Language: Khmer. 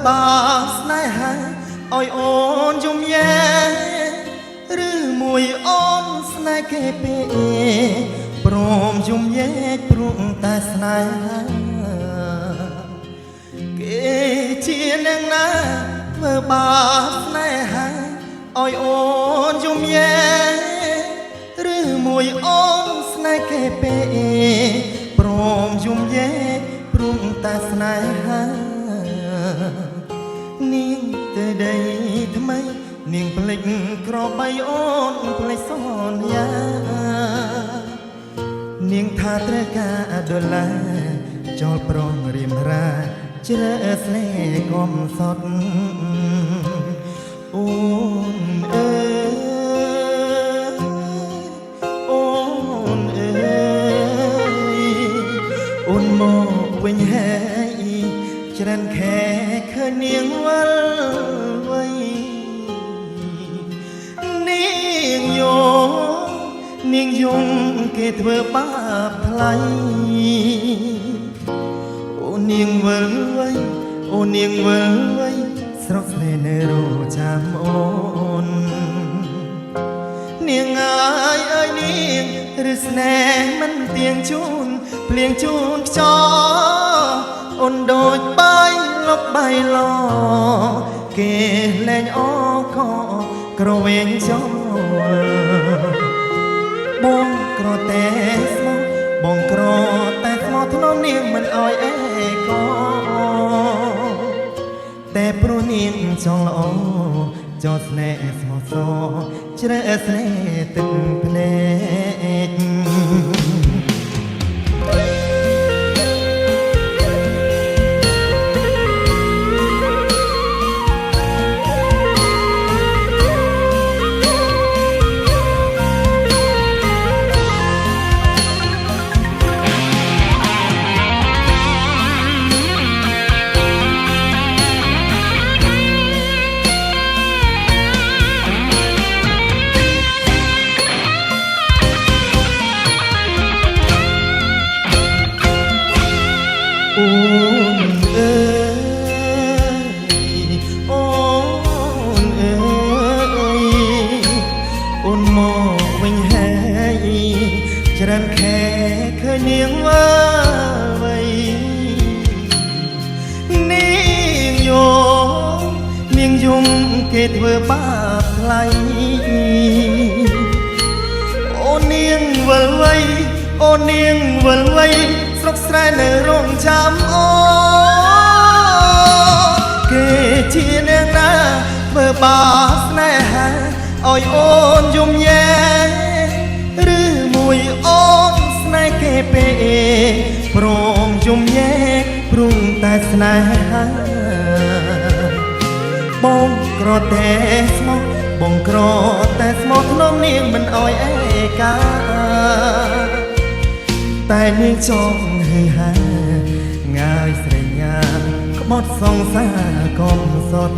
បាស្នេហាឲ្យអូនយំយែឬមួយអូនស្នេហ៍គេពេកព្រមយំយែព្រោះតែស្នេហាគេជាអ្នកណាធ្វើបាស្នេហាឲ្យអូនយំយែឬមួយអូនស្នេហ៍គេពេកព្រមយំយែព្រោះតែស្នេហានាងទៅដីថ្មីនាងភ្លេចក្របីអូនភ្លេចសន្យានាងថាត្រូវការដុល្លារចោលប្រងរៀមរាជ្រើស្លេកុំសត់អូនអើយអូនអើយអូនមកវិញហើយច្រើនខែឃើញនាងវិលវ័យនាងយំគេធ្វើបាបថ្លៃអូនាងវិលវ័យអូនាងវិលវ័យស្រុកស្នេហ៍នៅរចាំអូននាងអើយអើយនាងឬស្នេហ៍មិនទៀងជូនភ្លៀងជូនខ្យល់អូនដូចបាយលុបបាយឡគេលែងអកក្រវែងចូលបងក្រតែស្មោះបងក្រតែស្មោះធ្នមនាងមិនអោយអេកតែព្រោះនាងចង់ល្អចោតស្នេហ៍ស្មោះសជ្រើស្នេហ៍ទឹកភ្នែកអូនអើយអូនអើយអូនមកវិញហើយច្រើនខែឃើញនាងវិលវ័យនាងយំគេធ្វើបាបថ្លៃអូននាងវិលវ័យអូននាងវិលវ័យស្រុកស្រែនៅរងចាំអូគេជាអ្នកណាធ្វើបាបស្នេហាឲ្យអូនយំយែឬមួយអូនស្នេហ៍គេពេកព្រមយំយែព្រោះតែស្នេហាបងក្រតែស្មោះបងក្រតែស្មោះធ្នមនាងមិនអោយអេកាតែនាងចង់ហឺហាងាយស្រែកញ៉ាក្បត់សងសារកុំសត់